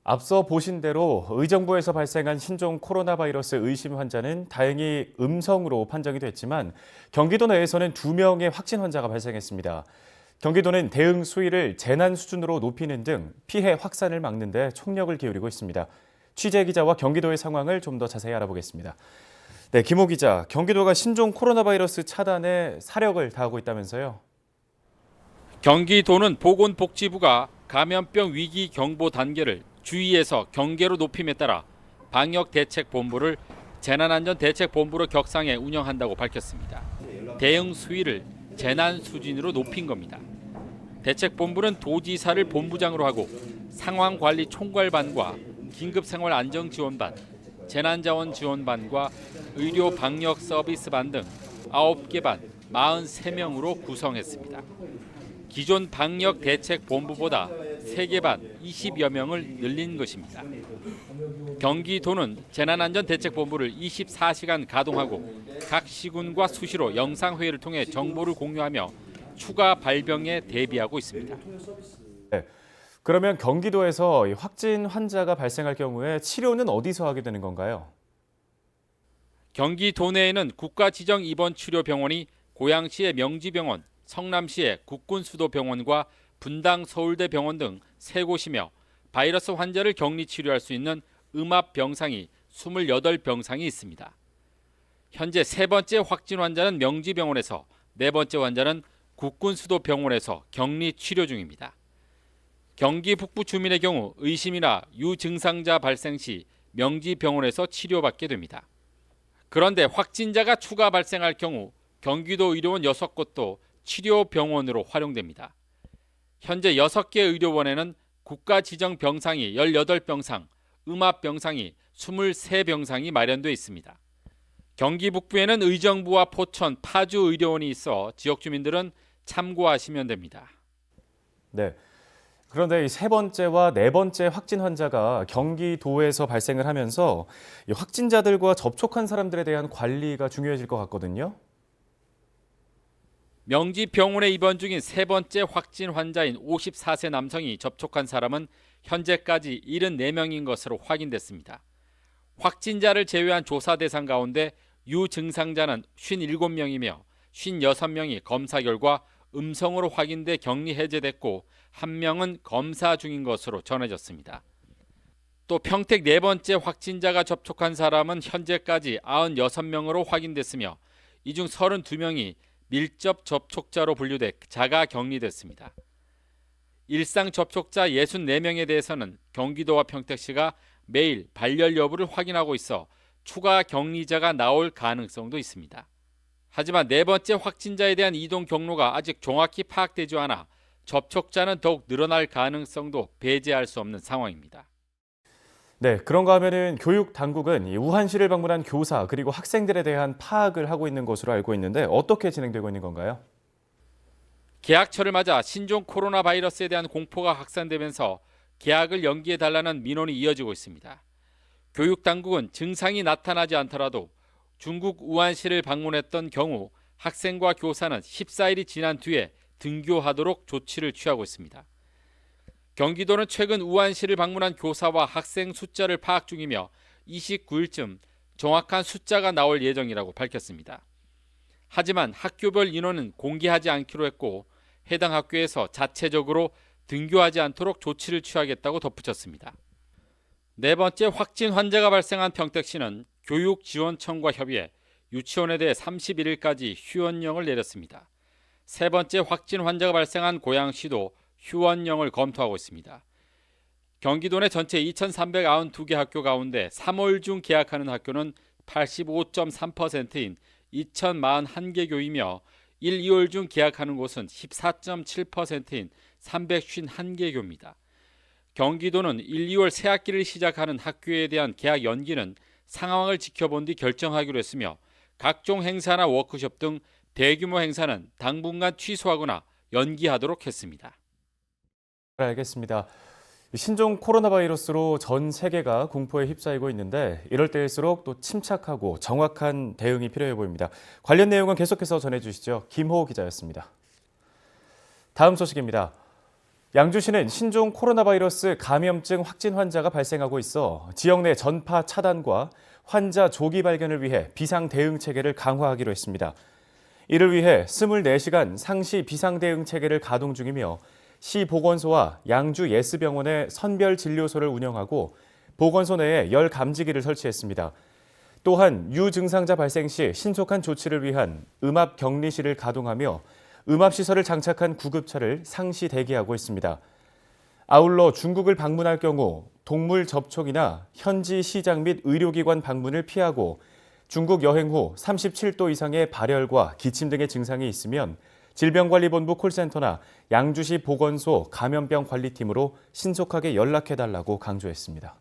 앞서 보신 대로 의정부에서 발생한 신종 코로나 바이러스 의심 환자는 다행히 음성으로 판정이 됐지만 경기도 내에서는 2명의 확진 환자가 발생했습니다. 경기도는 대응 수위를 재난 수준으로 높이는 등 피해 확산을 막는 데 총력을 기울이고 있습니다. 취재 기자와 경기도의 상황을 좀 더 자세히 알아보겠습니다. 네, 김호 기자, 경기도가 신종 코로나 바이러스 차단에 사력을 다하고 있다면서요? 경기도는 보건복지부가 감염병 위기 경보 단계를 주의에서 경계로 높임에 따라 방역대책본부를 재난안전대책본부로 격상해 운영한다고 밝혔습니다. 대응 수위를 재난 수준으로 높인 겁니다. 대책본부는 도지사를 본부장으로 하고 상황관리 총괄반과 긴급생활안정지원반, 재난자원지원반과 의료방역서비스반 등 9개 반 43명으로 구성했습니다. 기존 방역대책본부보다 3개 반 20여 명을 늘린 것입니다. 경기도는 재난안전대책본부를 24시간 가동하고 각 시군과 수시로 영상회의를 통해 정보를 공유하며 추가 발병에 대비하고 있습니다. 네, 그러면 경기도에서 확진 환자가 발생할 경우에 치료는 어디서 하게 되는 건가요? 경기도 내에는 국가지정입원치료병원이 고양시의 명지병원, 성남시의 국군수도병원과 분당 서울대병원 등 3곳이며 바이러스 환자를 격리 치료할 수 있는 음압병상이 28병상이 있습니다. 현재 3번째 확진 환자는 명지병원에서, 4번째 환자는 국군수도병원에서 격리 치료 중입니다. 경기 북부 주민의 경우 의심이나 유증상자 발생 시 명지병원에서 치료받게 됩니다. 그런데 확진자가 추가 발생할 경우 경기도 의료원 6곳도 치료병원으로 활용됩니다. 현재 6개 의료원에는 국가지정병상이 18병상, 음압병상이 23병상이 마련돼 있습니다. 경기 북부에는 의정부와 포천, 파주 의료원이 있어 지역 주민들은 참고하시면 됩니다. 네. 그런데 이 3번째와 4번째 확진 환자가 경기도에서 발생을 하면서 이 확진자들과 접촉한 사람들에 대한 관리가 중요해질 것 같거든요. 명지병원에 입원 중인 3번째 확진 환자인 54세 남성이 접촉한 사람은 현재까지 74명인 것으로 확인됐습니다. 확진자를 제외한 조사 대상 가운데 유증상자는 57명이며 56명이 검사 결과 음성으로 확인돼 격리 해제됐고 1명은 검사 중인 것으로 전해졌습니다. 또 평택 4번째 확진자가 접촉한 사람은 현재까지 96명으로 확인됐으며 이 중 32명이 밀접 접촉자로 분류돼 자가 격리됐습니다. 일상 접촉자 64명에 대해서는 경기도와 평택시가 매일 발열 여부를 확인하고 있어 추가 격리자가 나올 가능성도 있습니다. 하지만 4번째 확진자에 대한 이동 경로가 아직 정확히 파악되지 않아 접촉자는 더욱 늘어날 가능성도 배제할 수 없는 상황입니다. 네, 그런가 하면은 교육 당국은 이 우한시를 방문한 교사 그리고 학생들에 대한 파악을 하고 있는 것으로 알고 있는데 어떻게 진행되고 있는 건가요? 개학철을 맞아 신종 코로나 바이러스에 대한 공포가 확산되면서 개학을 연기해달라는 민원이 이어지고 있습니다. 교육 당국은 증상이 나타나지 않더라도 중국 우한시를 방문했던 경우 학생과 교사는 14일이 지난 뒤에 등교하도록 조치를 취하고 있습니다. 경기도는 최근 우한시를 방문한 교사와 학생 숫자를 파악 중이며 29일쯤 정확한 숫자가 나올 예정이라고 밝혔습니다. 하지만 학교별 인원은 공개하지 않기로 했고 해당 학교에서 자체적으로 등교하지 않도록 조치를 취하겠다고 덧붙였습니다. 4번째 확진 환자가 발생한 평택시는 교육지원청과 협의해 유치원에 대해 31일까지 휴원령을 내렸습니다. 3번째 확진 환자가 발생한 고양시도 휴원령을 검토하고 있습니다. 경기도 내 전체 2,392개 학교 가운데 3월 중 개학하는 학교는 85.3%인 2,041개 교이며 1, 2월 중 개학하는 곳은 14.7%인 351개 교입니다. 경기도는 1, 2월 새학기를 시작하는 학교에 대한 개학 연기는 상황을 지켜본 뒤 결정하기로 했으며 각종 행사나 워크숍 등 대규모 행사는 당분간 취소하거나 연기하도록 했습니다. 알겠습니다. 신종 코로나 바이러스로 전 세계가 공포에 휩싸이고 있는데 이럴 때일수록 또 침착하고 정확한 대응이 필요해 보입니다. 관련 내용은 계속해서 전해주시죠. 김호 기자였습니다. 다음 소식입니다. 양주시는 신종 코로나 바이러스 감염증 확진 환자가 발생하고 있어 지역 내 전파 차단과 환자 조기 발견을 위해 비상 대응 체계를 강화하기로 했습니다. 이를 위해 24시간 상시 비상 대응 체계를 가동 중이며 시 보건소와 양주 예스병원의 선별 진료소를 운영하고 보건소 내에 열 감지기를 설치했습니다. 또한 유증상자 발생 시 신속한 조치를 위한 음압 격리실을 가동하며 음압시설을 장착한 구급차를 상시 대기하고 있습니다. 아울러 중국을 방문할 경우 동물 접촉이나 현지 시장 및 의료기관 방문을 피하고 중국 여행 후 37도 이상의 발열과 기침 등의 증상이 있으면 질병관리본부 콜센터나 양주시 보건소 감염병 관리팀으로 신속하게 연락해달라고 강조했습니다.